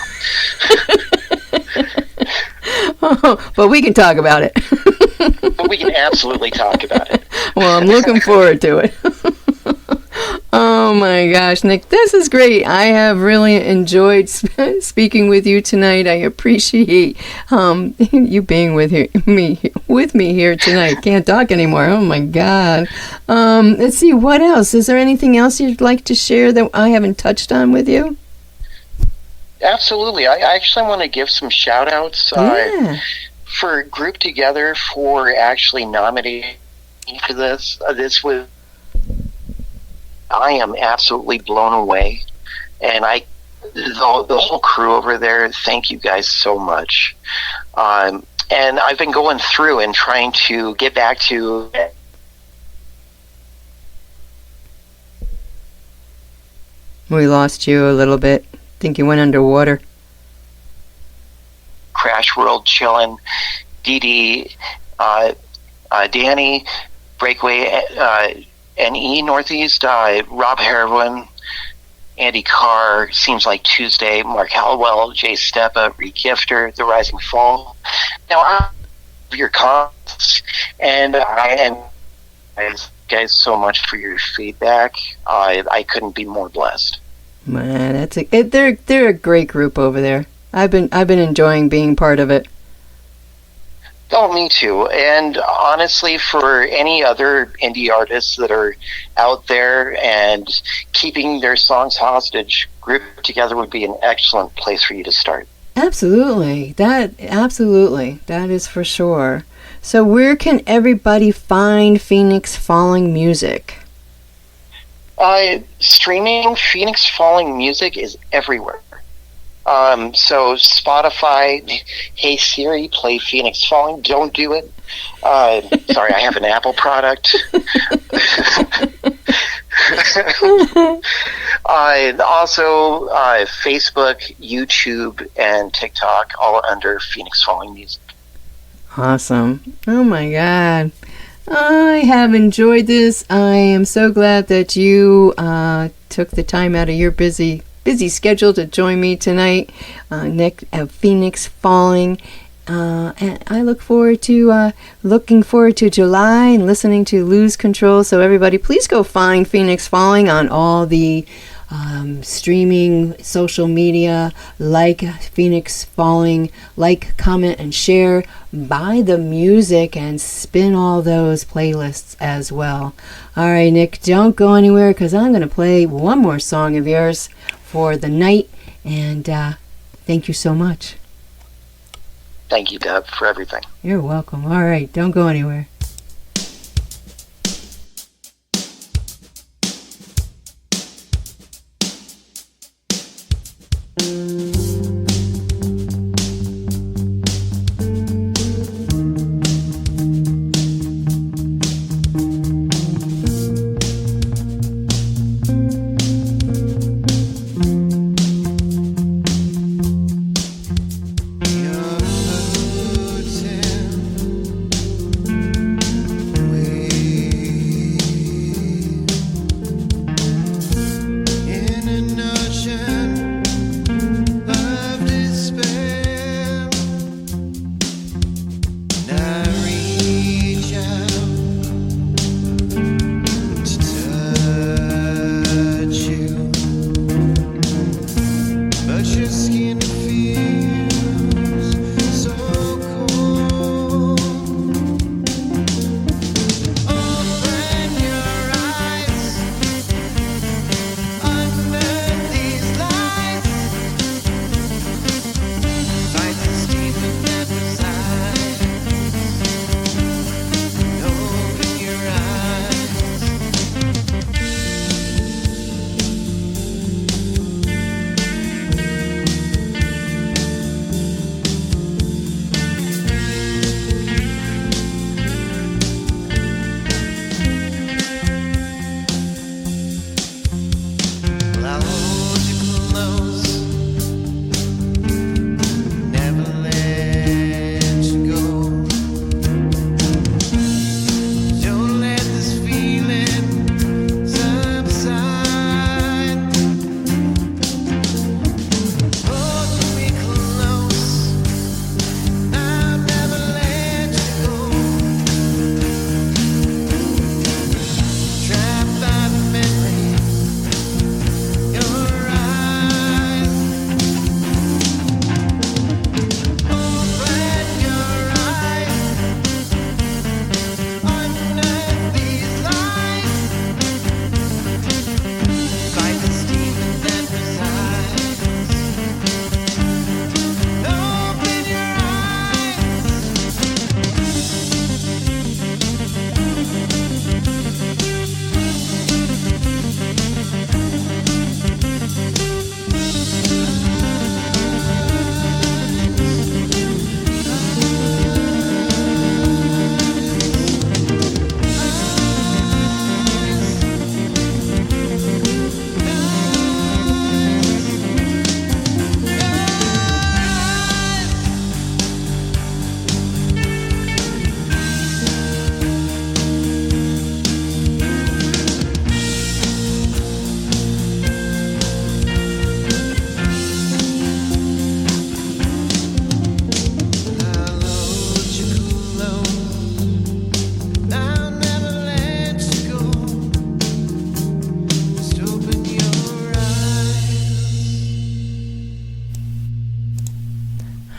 B: Oh, but we can talk about it.
H: But we can absolutely talk about it.
B: Well, I'm looking forward to it. Oh my gosh, Nick, this is great. I have really enjoyed speaking with you tonight. I appreciate you being with me here tonight. Can't talk anymore. Oh my God. Let's see, what else? Is there anything else you'd like to share that I haven't touched on with you?
H: Absolutely. I actually want to give some shout outs for Group Together for actually nominating me for this. I am absolutely blown away, and the whole crew over there, thank you guys so much. And I've been going through and trying to get back to
B: We lost you a little bit. Think you went underwater.
H: Crash World, Chillin', Dee Danny, Breakaway, NE Northeast, Rob Heroin, Andy Carr, Seems Like Tuesday, Mark Hallowell, Jay Steppa, Regifter, The Rising Fall. Now, I have your comments, and I am guys so much for your feedback. I couldn't be more blessed.
B: Man, they're a great group over there. I've been enjoying being part of it.
H: Oh, me too. And honestly, for any other indie artists that are out there and keeping their songs hostage, Group Together would be an excellent place for you to start.
B: Absolutely. That is for sure. So where can everybody find Phoenix Falling music?
H: Streaming Phoenix Falling music is everywhere. So Spotify, hey Siri, play Phoenix Falling. Don't do it. Sorry, I have an Apple product. Also, Facebook, YouTube, and TikTok, all under Phoenix Falling music.
B: Awesome. Oh my God. I have enjoyed this. I am so glad that you took the time out of your busy schedule to join me tonight. Nick of Phoenix Falling. and I look forward to July and listening to Lose Control. So everybody, please go find Phoenix Falling on all the streaming social media. Like Phoenix Falling, like, comment, and share. Buy the music and spin all those playlists as well. All right, Nick, don't go anywhere because I'm going to play one more song of yours for the night. And thank you so much.
H: Thank you, Deb, for everything.
B: You're welcome. All right, don't go anywhere.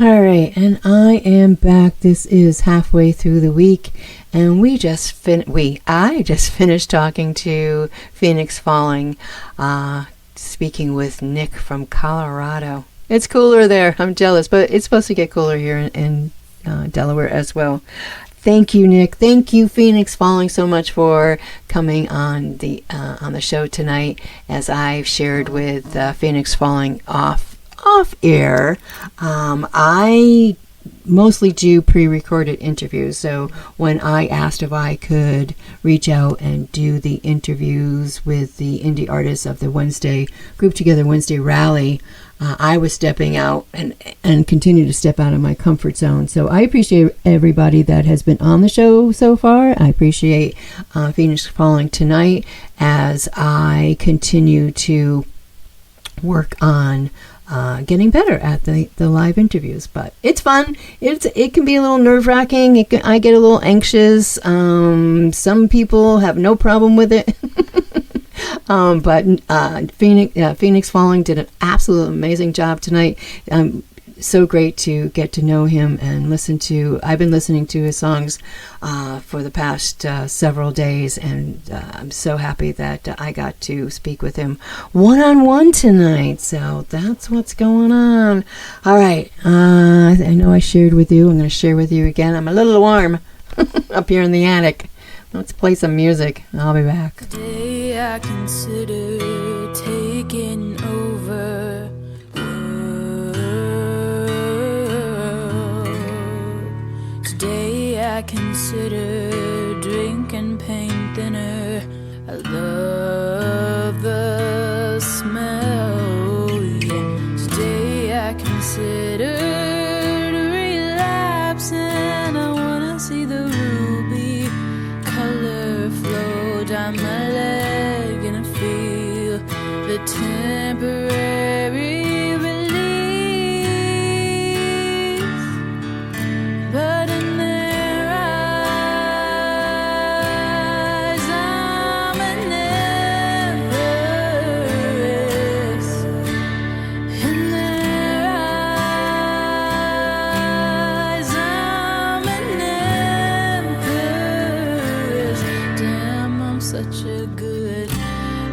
B: All right, and I am back. This is halfway through the week, and I just finished talking to Phoenix Falling, speaking with Nick from Colorado. It's cooler there. I'm jealous, but it's supposed to get cooler here in Delaware as well. Thank you, Nick. Thank you, Phoenix Falling, so much for coming on the show tonight. As I've shared with Phoenix Falling off air, I mostly do pre-recorded interviews. So when I asked if I could reach out and do the interviews with the indie artists of the Group Together Wednesday rally, I was stepping out and continue to step out of my comfort zone. So I appreciate everybody that has been on the show so far. I appreciate Phoenix Falling tonight as I continue to work on getting better at the live interviews. But it's fun. It can be a little nerve-wracking. I get a little anxious. Some people have no problem with it. But Phoenix Falling did an absolute amazing job tonight. So great to get to know him and listen to. I've been listening to his songs for the past several days, and I'm so happy that I got to speak with him one-on-one tonight. So that's what's going on. All right, I know I shared with you. I'm going to share with you again. I'm a little warm up here in the attic. Let's play some music. I'll be back.
E: Today I consider taking over the world. Today I consider drinking pain thinner. I love the smell. Yeah. Today I consider relapsing. I wanna see the ruby color flow down my leg and I feel the temporary release. But in their eyes I'm an empress. In their eyes I'm an empress. Damn, I'm such a good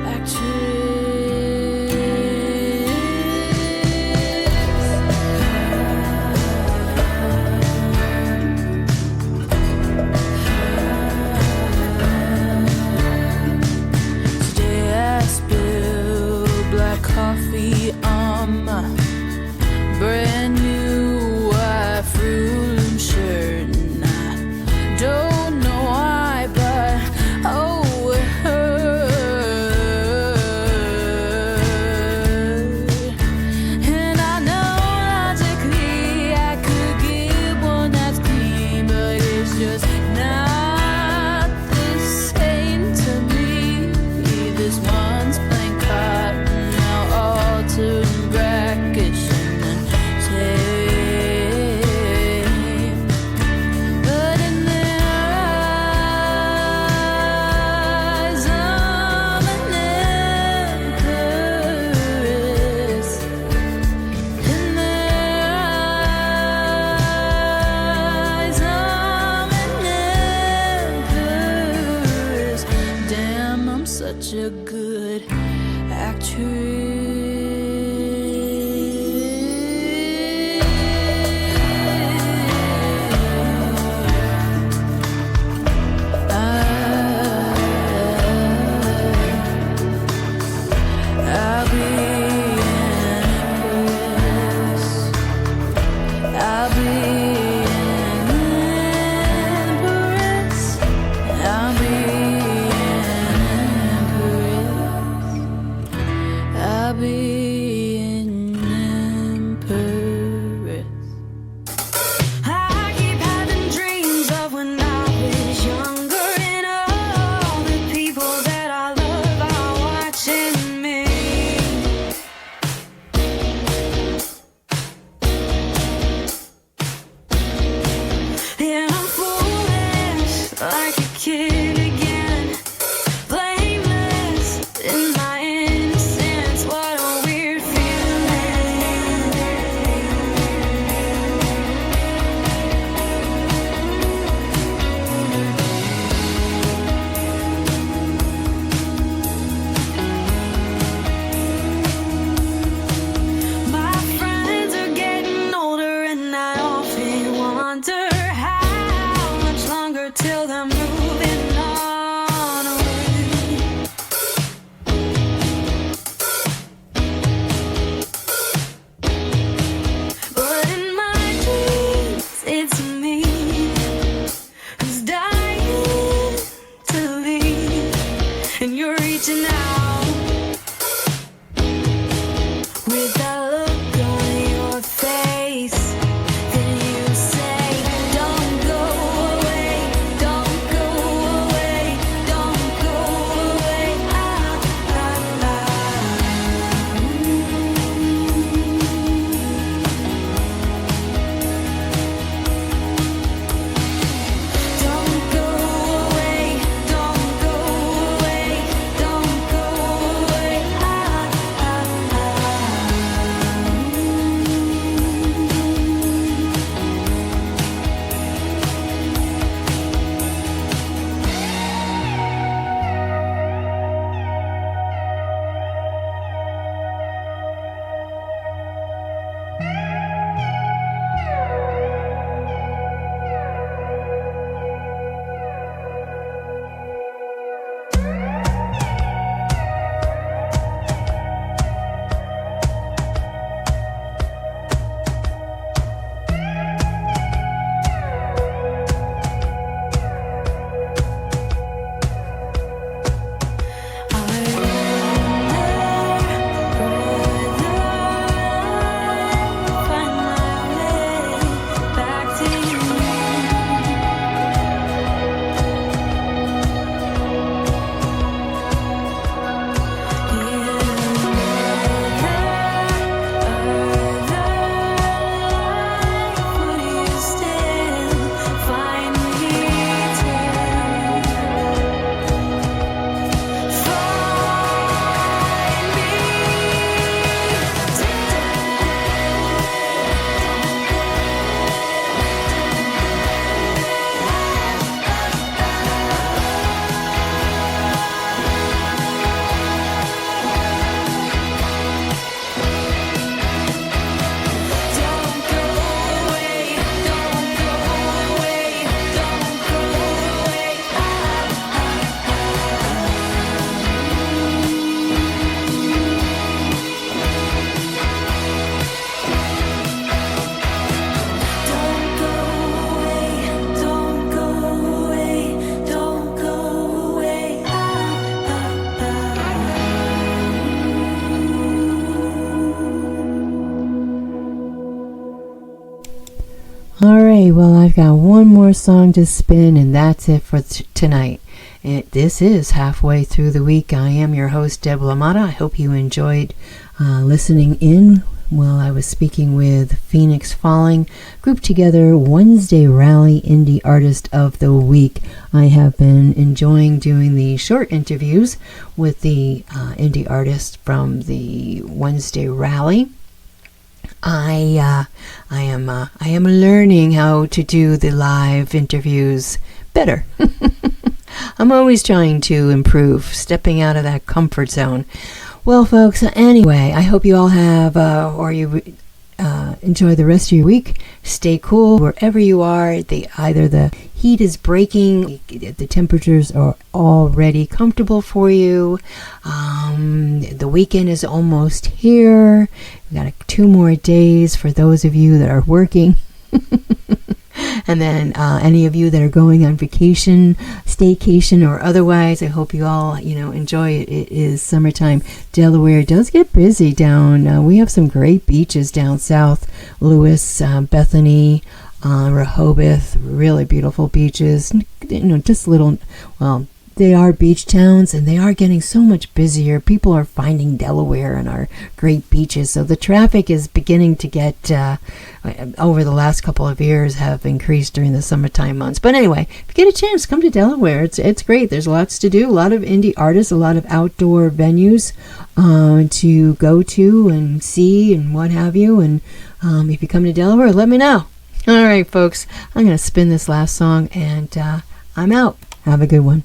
E: actress. Today I spilled black coffee on my brand new white Froom shirt, and I don't know why, but oh, it hurt. And I know logically I could get one that's clean, but it's just not the same to me. This one's plain cotton, now altered in brackish and then tape. But in their eyes I'm an empress. In their eyes I'm an empress. Damn, I'm such a good I'll be an empress. I keep having dreams of when I was younger and all the people that I love are watching me. And I'm foolish like a kid again, blameless in my innocence. What are we
B: Alrighty, well, I've got one more song to spin, and that's it for tonight. This is Halfway Through the Week. I am your host, Deb LaMotta. I hope you enjoyed listening in while I was speaking with Fenix Falling, grouped together Wednesday Rally Indie Artist of the Week. I have been enjoying doing the short interviews with the indie artists from the Wednesday Rally. I am learning how to do the live interviews better. I'm always trying to improve, stepping out of that comfort zone. Well, folks, anyway, I hope you all have, enjoy the rest of your week. Stay cool wherever you are. Either the heat is breaking, the temperatures are already comfortable for you. The weekend is almost here. We got 2 more days for those of you that are working. And then any of you that are going on vacation, staycation, or otherwise, I hope you all, enjoy it. It is summertime. Delaware does get busy down. We have some great beaches down south. Lewis, Bethany, Rehoboth, really beautiful beaches. Just little, well, they are beach towns, and they are getting so much busier. People are finding Delaware and our great beaches. So the traffic is beginning to get, over the last couple of years, have increased during the summertime months. But anyway, if you get a chance, come to Delaware. It's great. There's lots to do. A lot of indie artists, a lot of outdoor venues to go to and see and what have you. And if you come to Delaware, let me know. All right, folks. I'm going to spin this last song, and I'm out. Have a good one.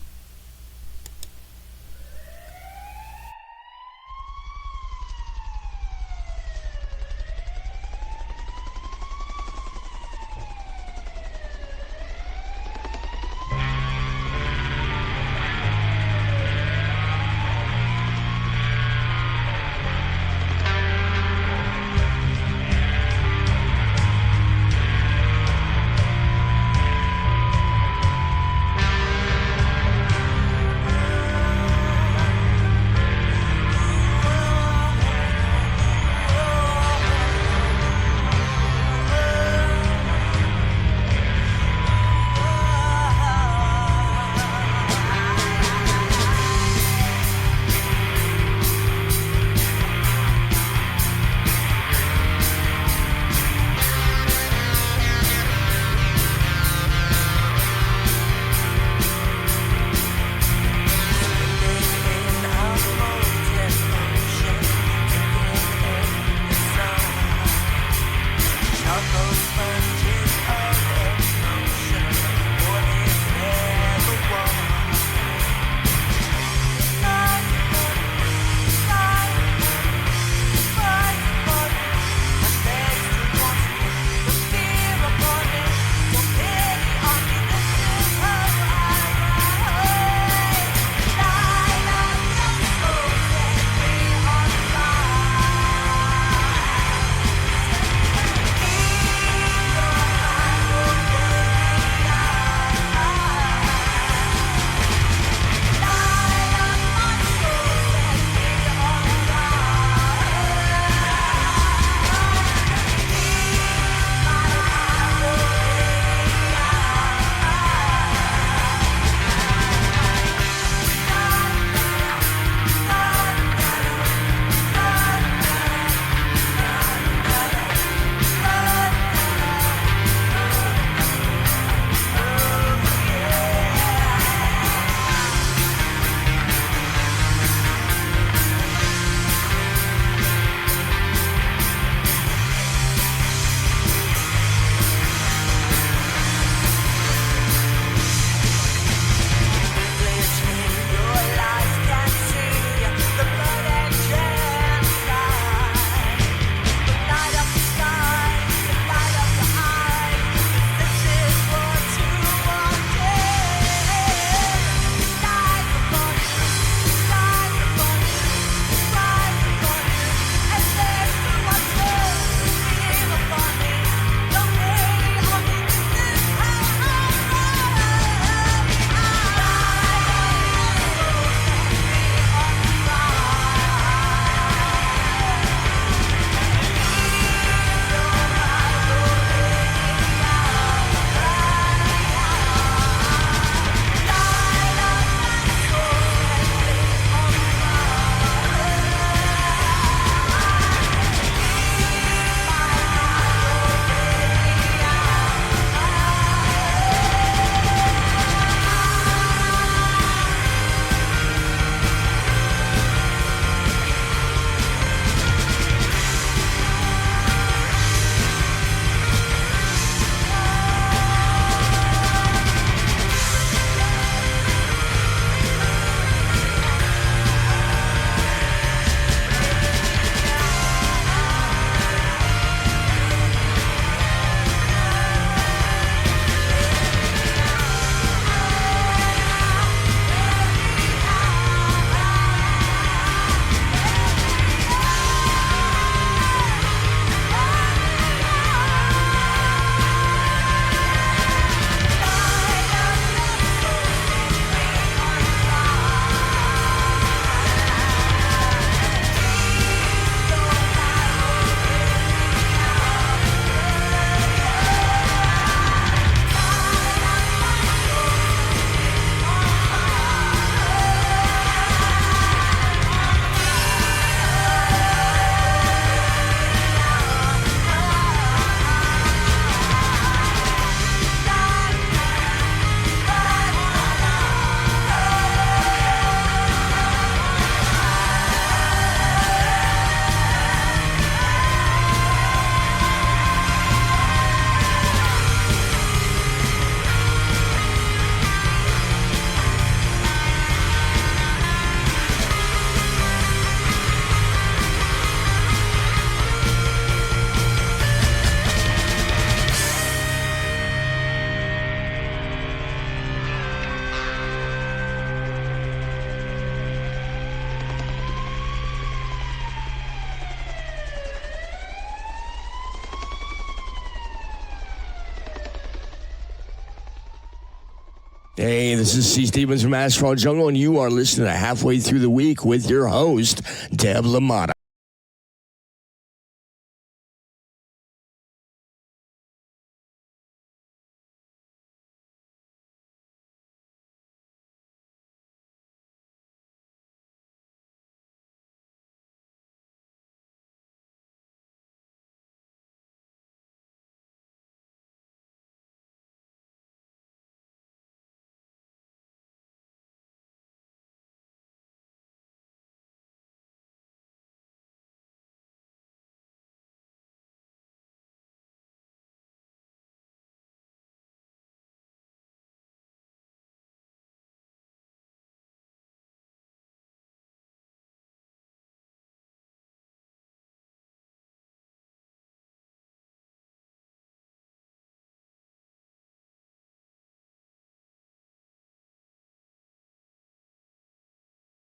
J: Hey, this is C. Stevens from Asphalt Jungle, and you are listening to Halfway Through the Week with your host, Deb LaMotta.